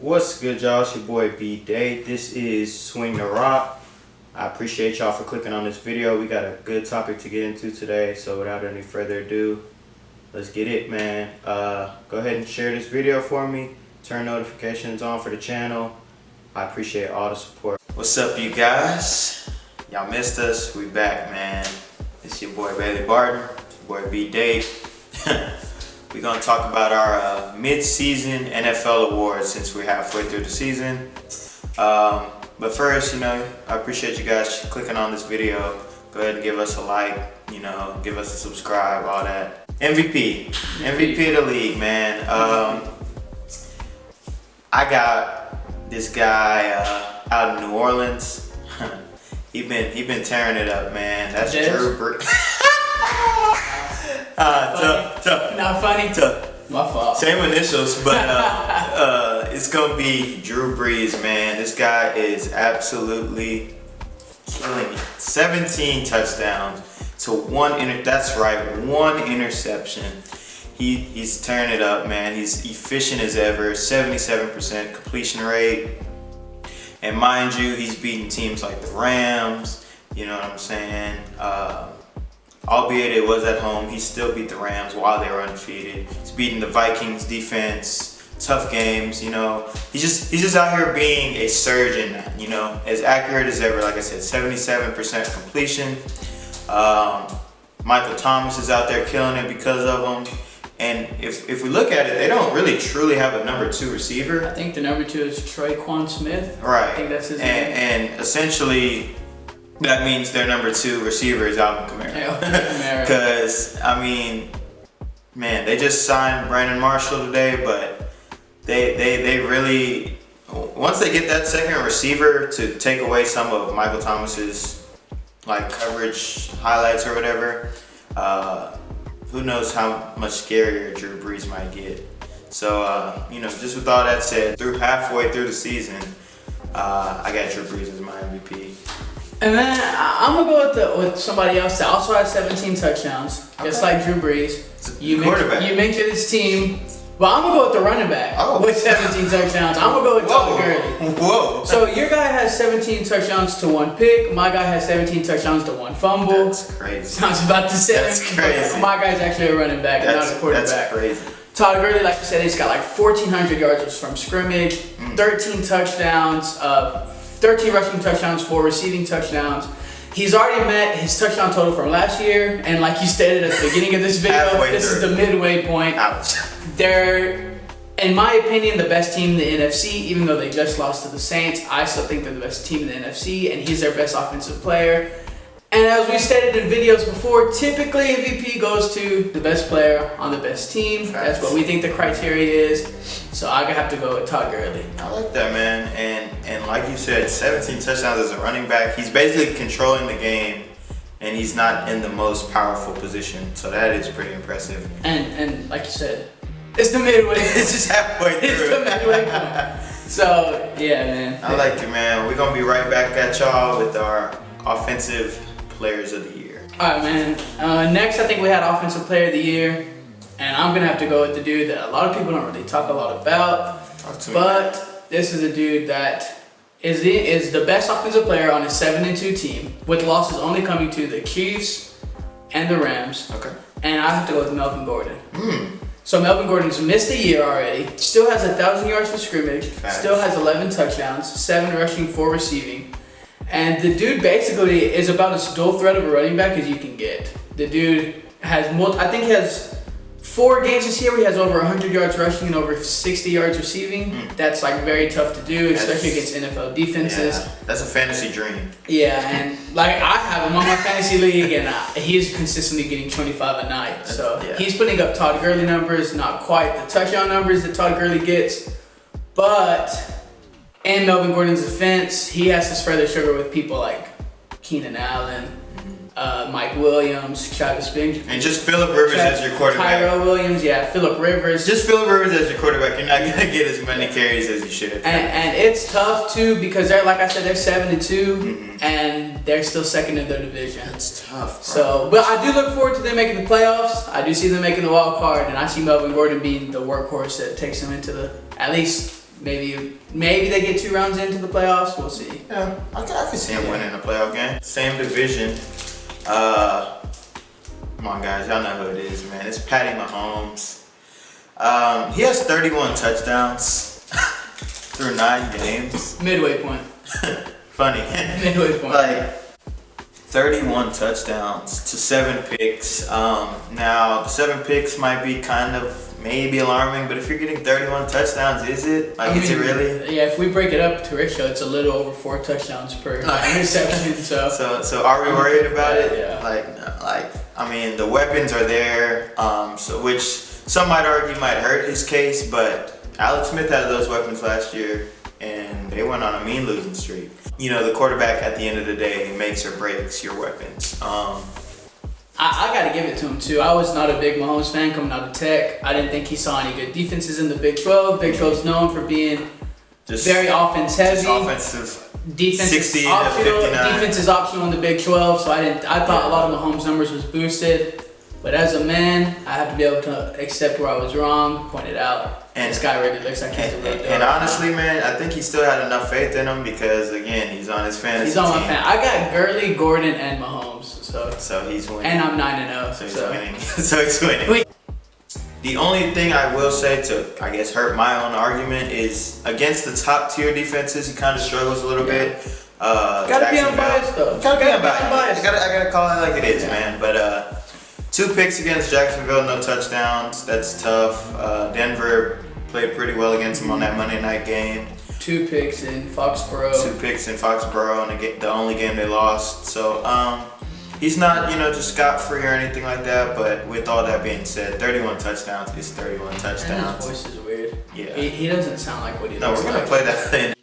What's good, y'all? It's your boy B Day. This is Swing the Rock. I appreciate y'all for clicking on this video. We got a good topic to get into today, so without any further ado, let's get it, man. Go ahead and share this video for me. Turn notifications on for the channel. I appreciate all the support. What's up, you guys? Y'all missed us. We back, man. It's your boy Bailey Barton. It's your boy B Day. We're going to talk about our mid-season NFL awards since we're halfway through the season. But first, I appreciate you guys clicking on this video. Go ahead and give us a like, give us a subscribe, all that. MVP of the league, man. I got this guy out of New Orleans. he been tearing it up, man. That's Drew Brees. Not funny. My fault. Same initials, but it's gonna be Drew Brees, man. This guy is absolutely killing it. 17 touchdowns to one interception. He's tearing it up, man. He's efficient as ever. 77% completion rate, and mind you, he's beating teams like the Rams. You know what I'm saying? Albeit it was at home, he still beat the Rams while they were undefeated. He's beating the Vikings defense, tough games, He's just out here being a surgeon, as accurate as ever. Like I said, 77% completion. Michael Thomas is out there killing it because of him. And if we look at it, they don't really truly have a number 2 receiver. I think the number 2 is Traquan Smith. Right. I think that's his name. And essentially, that means their number 2 receiver is Alvin Kamara. Because, man, they just signed Brandon Marshall today, but they really, once they get that second receiver to take away some of Michael Thomas's coverage highlights or whatever, who knows how much scarier Drew Brees might get. So, just with all that said, halfway through the season, I got Drew Brees as my MVP. And then I'm gonna go with somebody else that also has 17 touchdowns, just like Drew Brees. You mentioned his team, but I'm gonna go with the running back with 17 touchdowns. I'm gonna go with Todd Gurley. Whoa! So your guy has 17 touchdowns to 1 pick. My guy has 17 touchdowns to 1 fumble. That's crazy. Sounds about the same. That's crazy. My guy's actually a running back, not a quarterback. That's crazy. Todd Gurley, like you said, he's got 1,400 yards from scrimmage, 13 touchdowns, 13 rushing touchdowns, 4 receiving touchdowns. He's already met his touchdown total from last year, and like you stated at the beginning of this video, this is the midway point. They're, in my opinion, the best team in the NFC, even though they just lost to the Saints. I still think they're the best team in the NFC, and he's their best offensive player. And as we stated in videos before, typically MVP goes to the best player on the best team. That's what we think the criteria is. So I'm gonna have to go with Todd Gurley. I like that, man. And like you said, 17 touchdowns as a running back. He's basically controlling the game, and he's not in the most powerful position. So that is pretty impressive. And like you said, it's the midway. It's just halfway through. It's the midway point. So yeah, man. I like it, man. We're gonna be right back at y'all with our offensive players of the year. Alright, man. Next, I think we had offensive player of the year, and I'm gonna have to go with the dude that a lot of people don't really talk a lot about. But this is a dude that is the best offensive player on a 7-2 team, with losses only coming to the Chiefs and the Rams. Okay. And I have to go with Melvin Gordon. So Melvin Gordon's missed a year already. Still has 1,000 yards from scrimmage. Still has 11 touchdowns, 7 rushing, 4 receiving. And the dude basically is about as dual threat of a running back as you can get. The dude has, I think he has 4 games this year where he has over 100 yards rushing and over 60 yards receiving. That's very tough to do, especially against NFL defenses. Yeah, that's a fantasy dream. Yeah, and I have him on my fantasy league, and he's consistently getting 25 a night. So he's putting up Todd Gurley numbers, not quite the touchdown numbers that Todd Gurley gets, but in Melvin Gordon's defense, he has to spread the sugar with people like Keenan Allen, Mike Williams, Travis Benjamin. And just Phillip Rivers as your quarterback. Tyrell Williams, Phillip Rivers. Just Phillip Rivers as your quarterback. You're not going to get as many carries as you should. And it's tough, too, because they're, like I said, they're 7-2, and they're still second in their division. That's tough, bro. So, but I do look forward to them making the playoffs. I do see them making the wild card, and I see Melvin Gordon being the workhorse that takes them into at least Maybe they get 2 rounds into the playoffs. We'll see. Yeah, I can see him winning a playoff game. Same division. Come on, guys. Y'all know who it is, man. It's Patty Mahomes. He has 31 touchdowns through 9 games. Midway point. Funny. Midway point. Like 31 touchdowns to 7 picks. Now 7 picks might be kind of maybe alarming, but if you're getting 31 touchdowns, is it? Like, is it really? Yeah, if we break it up to ratio, it's a little over 4 touchdowns per interception. So are we worried about it? Yeah. Like, I mean, the weapons are there. So which some might argue might hurt his case, but Alex Smith had those weapons last year, and they went on a mean losing streak. You know, the quarterback at the end of the day makes or breaks your weapons. I got to give it to him too. I was not a big Mahomes fan coming out of Tech. I didn't think he saw any good defenses in the Big 12. Big 12 is known for being just very offense heavy. Offensive. Defense 60 is to optional. 59. Defense is optional in the Big 12, so I thought a lot of Mahomes' numbers was boosted. But as a man, I have to be able to accept where I was wrong, point it out. And this guy really looks like he's a real deal. And honestly, man, I think he still had enough faith in him because, again, he's on his fantasy He's on team. my fan. I got Gurley, Gordon, and Mahomes. So he's winning. And I'm 9-0. So he's winning. So he's winning. The only thing I will say to, I guess, hurt my own argument is against the top tier defenses, he kind of struggles a little bit. Gotta be unbiased though. Gotta be unbiased. I gotta call it like it is, man. But 2 picks against Jacksonville, no touchdowns. That's tough. Denver played pretty well against him on that Monday night game. 2 picks in Foxborough. 2 picks in Foxborough, and the only game they lost. So he's not, just scot-free or anything like that. But with all that being said, 31 touchdowns is 31 touchdowns. And his voice is weird. Yeah. He doesn't sound like what he No, looks we're like. gonna play that thing.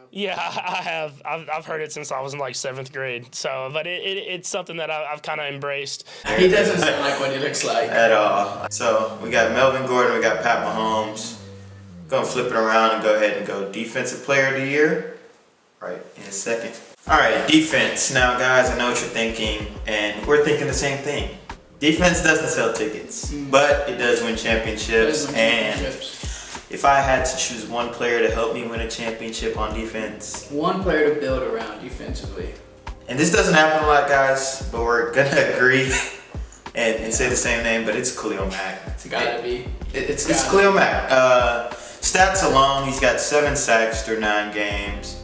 Yeah, I have. I've heard it since I was in like 7th grade. So, but it's something that I've kind of embraced. He doesn't sound like what he looks like at all. So we got Melvin Gordon, we got Pat Mahomes. Gonna flip it around and go ahead and go Defensive Player of the Year right in a second. All right, defense. Now, guys, I know what you're thinking, and we're thinking the same thing. Defense doesn't sell tickets, but it does win championships. And if I had to choose one player to help me win a championship on defense, one player to build around defensively. And this doesn't happen a lot, guys, but we're gonna agree and say the same name, but it's Khalil Mack. It's gotta be. It's Khalil Mack. Stats alone, he's got 7 sacks through 9 games.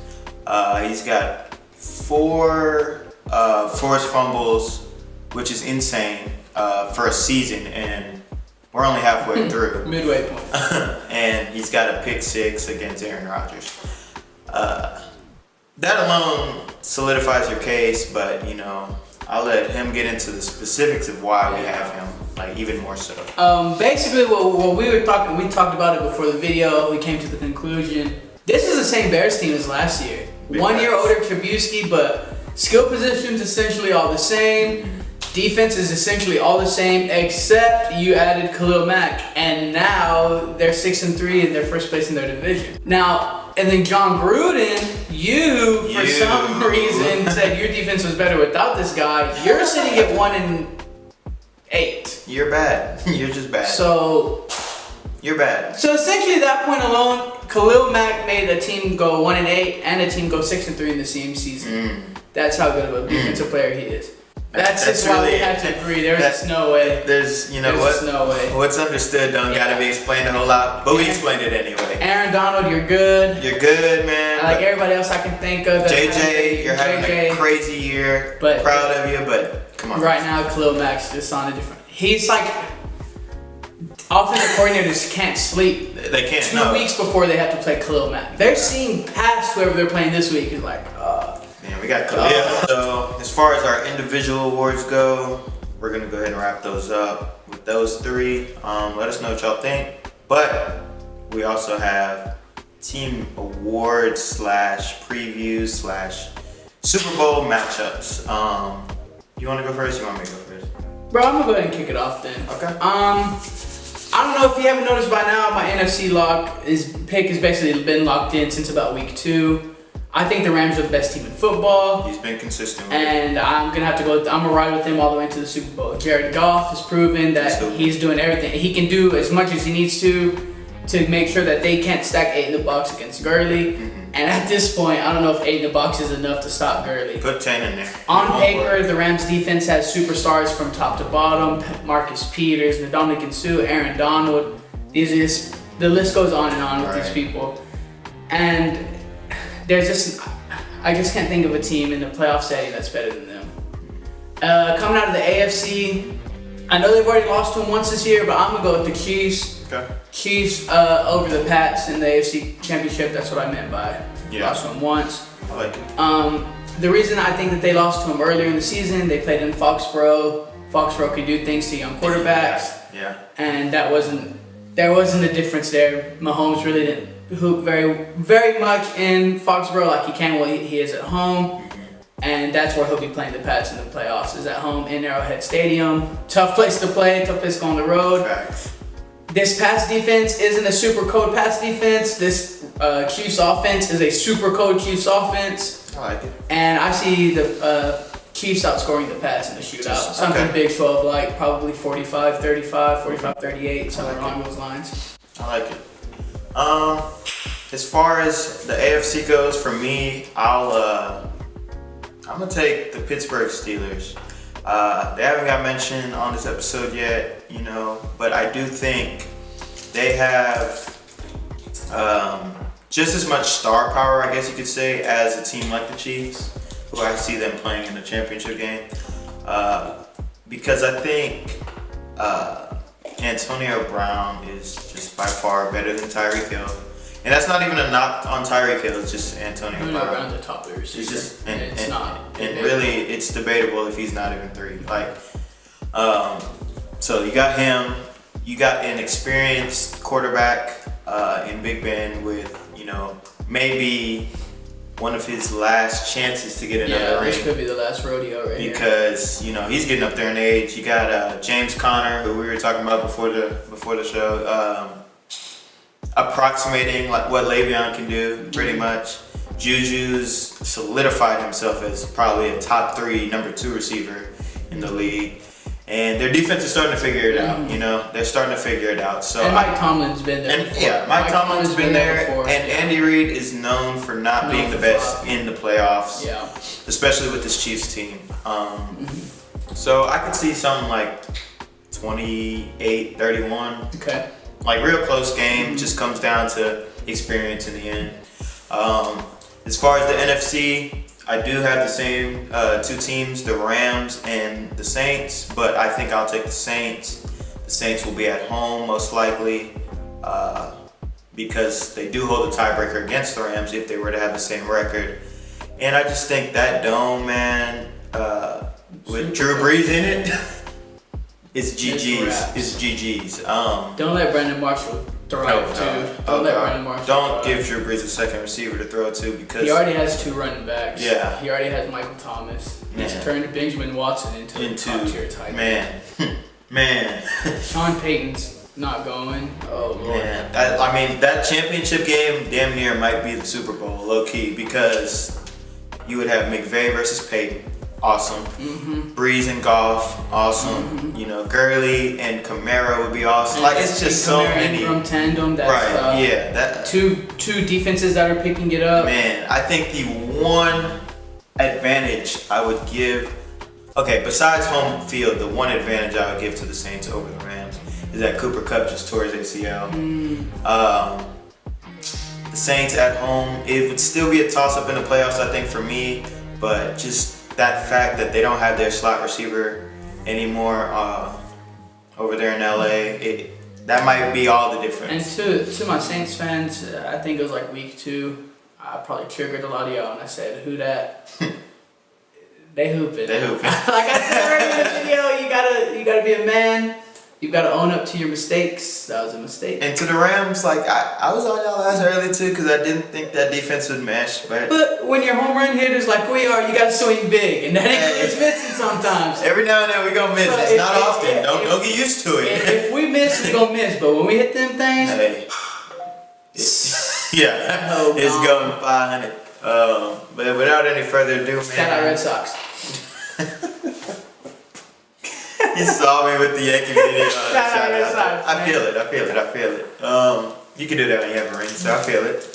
He's got 4 forced fumbles, which is insane for a season, and we're only halfway through. Midway point. And he's got a pick 6 against Aaron Rodgers. That alone solidifies your case, but I'll let him get into the specifics of why we have him, like even more so. Basically, what we talked about it before the video. We came to the conclusion. This is the same Bears team as last year. 1 year older Trubisky, but skill positions essentially all the same. Defense is essentially all the same, except you added Khalil Mack, and now they're 6-3 in their first place in their division. Now, and then John Gruden, for some reason said your defense was better without this guy. You're sitting at 1-8. You're bad. You're just bad. So you're bad. So essentially, at that point alone, Khalil Mack made a team go 1-8 and a team go 6-3 in the same season. That's how good of a defensive player he is. That's just why we have to agree. There's just no way. There's no way. What's understood don't gotta be explained a whole lot, but we explained it anyway. Aaron Donald, you're good. You're good, man. Like everybody else I can think of. JJ, you're having a crazy year. But proud of you, but come on. Right now, Khalil Mack's just on a different. He's like offensive coordinators can't sleep. They can't. 2 weeks before they have to play Khalil Mack. They're seeing past whoever they're playing this week. Is like, man, we got Khalil. So as far as our individual awards go, we're gonna go ahead and wrap those up with those 3. Let us know what y'all think. But we also have team awards / previews / Super Bowl matchups. You want to go first? You want me to go first? Bro, I'm gonna go ahead and kick it off then. Okay. I don't know if you haven't noticed by now, my NFC pick has basically been locked in since about week 2. I think the Rams are the best team in football. He's been consistent. And I'm gonna have to go. I'm gonna ride with him all the way into the Super Bowl. Jared Goff has proven that he's doing everything. He can do as much as he needs to. to make sure that they can't stack 8 in the box against Gurley. And at this point, I don't know if 8 in the box is enough to stop Gurley. Put 10 in there. On paper, the Rams defense has superstars from top to bottom. Marcus Peters, Ndamukong Suh, Aaron Donald. The list goes on and on with these people. And I just can't think of a team in the playoff setting that's better than them. Coming out of the AFC, I know they've already lost to them once this year, but I'm gonna go with the Chiefs. Okay. Chiefs over the Pats in the AFC Championship. That's what I meant by lost to them once. I like it. The reason I think that they lost to them earlier in the season, they played in Foxborough. Foxborough could do things to young quarterbacks. Yeah. And there wasn't a difference there. Mahomes really didn't hoop very, very much in Foxborough like he can when he is at home. And that's where he'll be playing the Pats in the playoffs, is at home in Arrowhead Stadium. Tough place to play, tough place to go on the road. Facts. This Pats defense isn't a super cold Pats defense. This Chiefs offense is a super cold Chiefs offense. I like it. And I see the Chiefs outscoring the Pats in the shootout. Something Big 12 like, probably 45-35, 45-38, somewhere along those lines. I like it. As far as the AFC goes, for me, I'm gonna take the Pittsburgh Steelers. They haven't got mentioned on this episode yet, but I do think they have just as much star power, I guess you could say, as a team like the Chiefs, who I see them playing in the championship game. Because I think Antonio Brown is just by far better than Tyreek Hill. And that's not even a knock on Tyreek Hill, it's just Antonio Brown. Brown's a top receiver. It's just, it's not. And really, it's debatable if he's not even 3. So you got him, you got an experienced quarterback in Big Ben with, maybe one of his last chances to get another ring. This could be the last rodeo right because, he's getting up there in age. You got James Conner, who we were talking about before the show, approximating like what Le'Veon can do, pretty much. Juju's solidified himself as probably a top 3, number 2 receiver in the league. And their defense is starting to figure it out, They're starting to figure it out. So and Mike Tomlin's been there before. Yeah, Mike Tomlin's been there before. And Andy Reid is known for not being the best in the playoffs. Yeah. Especially with this Chiefs team. So I could see something like 28-31. Okay. Like real close game, just comes down to experience in the end. As far as the NFC, I do have the same 2 teams, the Rams and the Saints, but I think I'll take the Saints. The Saints will be at home most likely because they do hold a tiebreaker against the Rams if they were to have the same record. And I just think that dome, man, with Drew Brees in it, it's GG's. It's GG's. Don't let Brandon Marshall throw too. Don't let Brandon Marshall. Don't give Drew Brees a second receiver to throw to because he already has 2 running backs. Yeah. He already has Michael Thomas. He's turned Benjamin Watson into a top-tier tight end. Man. Sean Payton's not going. Oh Lord. Man. That championship game damn near might be the Super Bowl, low key, because you would have McVay versus Payton. Awesome. Brees and Goff, awesome. Gurley and Kamara would be awesome. And it's just so many. From tandem, that's that two defenses that are picking it up. Man, I think the one advantage I would give, besides home field, the one advantage I would give to the Saints over the Rams is that Cooper Kupp just tore his ACL. The Saints at home, it would still be a toss-up in the playoffs, I think, for me, but just that fact that they don't have their slot receiver anymore over there in LA, that might be all the difference. And to my Saints fans, I think it was like week 2, I probably triggered a lot of y'all and I said, who that? They hooping. They hooping. Like I said earlier in the video, you gotta be a man. You've got to own up to your mistakes. That was a mistake. And to the Rams, I was on y'all ass early too because I didn't think that defense would mesh. But when you're home run hitters like we are, you got to swing big, and that it's missing sometimes. Every now and then we gonna miss. So it's not often. Don't get used to it. If we miss, we gonna miss. But when we hit them things, it's going 500. But without any further ado, man. Shout out Red Sox. You saw me with the Yankee video. I feel it. You can do that when you have a ring, so I feel it.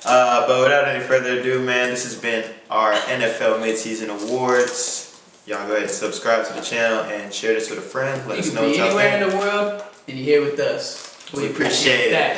But without any further ado, man, this has been our NFL Midseason Awards. Y'all go ahead and subscribe to the channel and share this with a friend. Let us know what y'all think. You can be anywhere in the world and you're here with us. We appreciate that.